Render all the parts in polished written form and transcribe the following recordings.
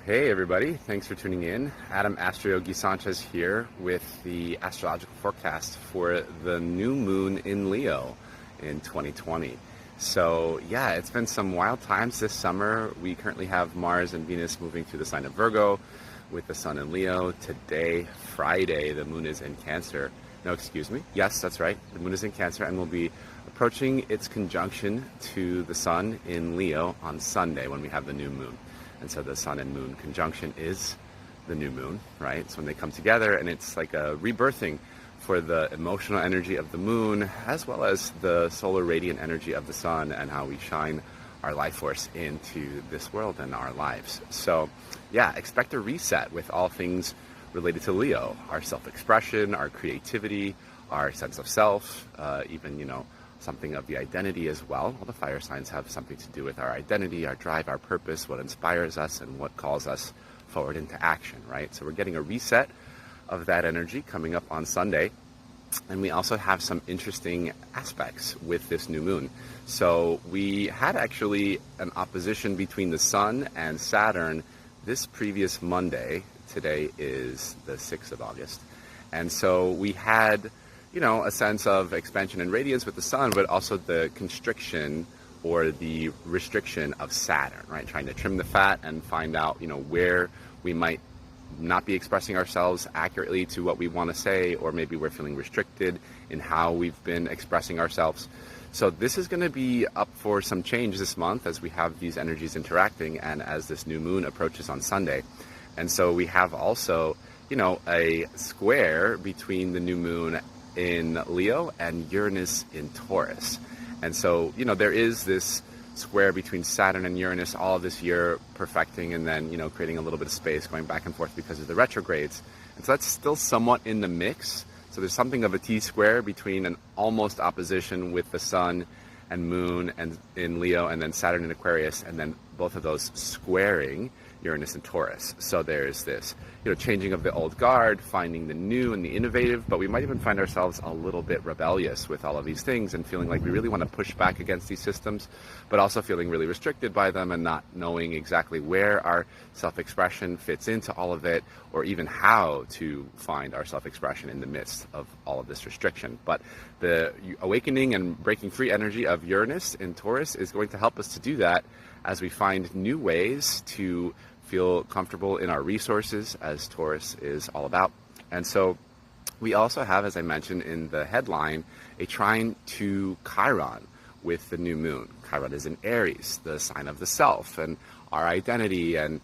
Hey everybody, thanks for tuning in. Adam Astroyogi Sanchez here with the astrological forecast for the new moon in Leo in 2020. So yeah, it's been some wild times this summer. We currently have Mars and Venus moving through the sign of Virgo with the sun in Leo. Today, Friday, the moon is in Cancer. No, excuse me. Yes, that's right. The moon is in Cancer and will be approaching its conjunction to the sun in Leo on Sunday when we have the new moon. And so the sun and moon conjunction is the new moon, right? It's when they come together, and it's like a rebirthing for the emotional energy of the moon, as well as the solar radiant energy of the sun and how we shine our life force into this world and our lives. So yeah, expect a reset with all things related to Leo, our self-expression, our creativity, our sense of self, even, something of the identity as well. All the fire signs have something to do with our identity, our drive, our purpose, what inspires us, and what calls us forward into action, right? So we're getting a reset of that energy coming up on Sunday. And we also have some interesting aspects with this new moon. So we had actually an opposition between the sun and Saturn this previous Monday. Today is the 6th of August. And so we had a sense of expansion and radiance with the sun, but also the constriction or the restriction of Saturn, right? Trying to trim the fat and find out, where we might not be expressing ourselves accurately to what we want to say, or maybe we're feeling restricted in how we've been expressing ourselves. So this is going to be up for some change this month as we have these energies interacting and as this new moon approaches on Sunday. And so we have also, a square between the new moon in Leo and Uranus in Taurus. And so, there is this square between Saturn and Uranus all of this year perfecting and then, creating a little bit of space going back and forth because of the retrogrades. And so that's still somewhat in the mix. So there's something of a T-square between an almost opposition with the sun and moon and in Leo and then Saturn in Aquarius, and then both of those squaring Uranus and Taurus. So there's this, changing of the old guard, finding the new and the innovative, but we might even find ourselves a little bit rebellious with all of these things and feeling like we really want to push back against these systems, but also feeling really restricted by them and not knowing exactly where our self-expression fits into all of it, or even how to find our self-expression in the midst of all of this restriction. But the awakening and breaking free energy of Uranus in Taurus is going to help us to do that as we find new ways to feel comfortable in our resources, as Taurus is all about. And so we also have, as I mentioned in the headline, a trine to Chiron with the new moon. Chiron is in Aries, the sign of the self and our identity and,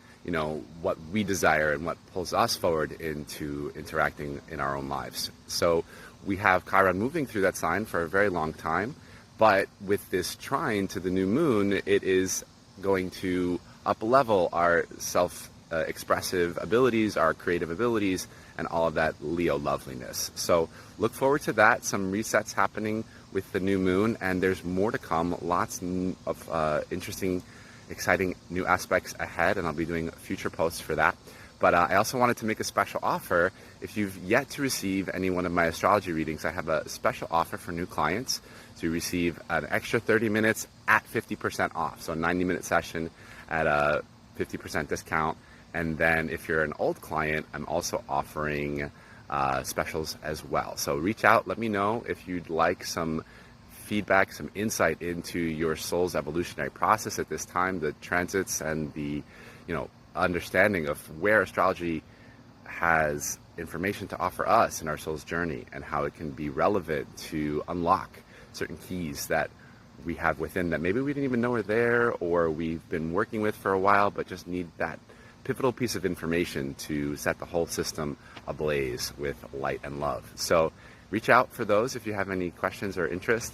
what we desire and what pulls us forward into interacting in our own lives. So we have Chiron moving through that sign for a very long time, but with this trine to the new moon, it is going to up-level our self-expressive abilities, our creative abilities, and all of that Leo loveliness. So look forward to that, some resets happening with the new moon, and there's more to come, lots of interesting, exciting new aspects ahead, and I'll be doing future posts for that. But I also wanted to make a special offer. If you've yet to receive any one of my astrology readings, I have a special offer for new clients to receive an extra 30 minutes at 50% off. So a 90-minute session at a 50% discount. And then if you're an old client, I'm also offering specials as well. So reach out, let me know if you'd like some feedback, some insight into your soul's evolutionary process at this time, the transits and the, understanding of where astrology has information to offer us in our soul's journey and how it can be relevant to unlock certain keys that we have within that maybe we didn't even know were there, or we've been working with for a while but just need that pivotal piece of information to set the whole system ablaze with light and love. So reach out for those if you have any questions or interest.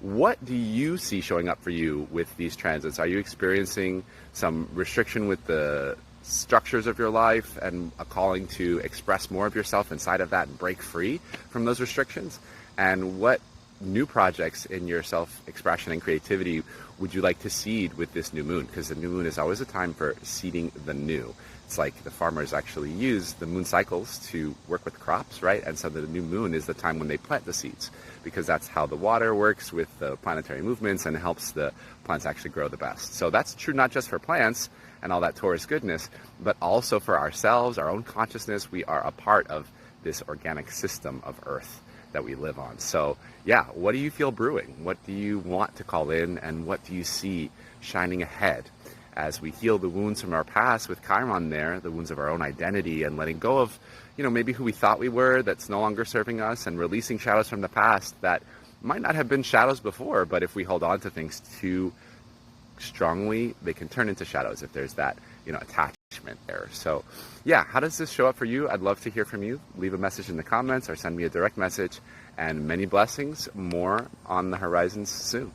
What do you see showing up for you with these transits? Are you experiencing some restriction with the structures of your life and a calling to express more of yourself inside of that and break free from those restrictions? And what new projects in your self-expression and creativity would you like to seed with this new moon? Because the new moon is always a time for seeding the new. It's like the farmers actually use the moon cycles to work with crops, right? And so the new moon is the time when they plant the seeds, because that's how the water works with the planetary movements and helps the plants actually grow the best. So that's true not just for plants and all that Taurus goodness, but also for ourselves, our own consciousness. We are a part of this organic system of Earth that we live on. So yeah, what do you feel brewing? What do you want to call in, and what do you see shining ahead as we heal the wounds from our past with Chiron there, the wounds of our own identity, and letting go of, maybe who we thought we were that's no longer serving us, and releasing shadows from the past that might not have been shadows before, but if we hold on to things too strongly, they can turn into shadows if there's that, attachment there. So yeah, how does this show up for you? I'd love to hear from you. Leave a message in the comments or send me a direct message, and many blessings, more on the horizons soon.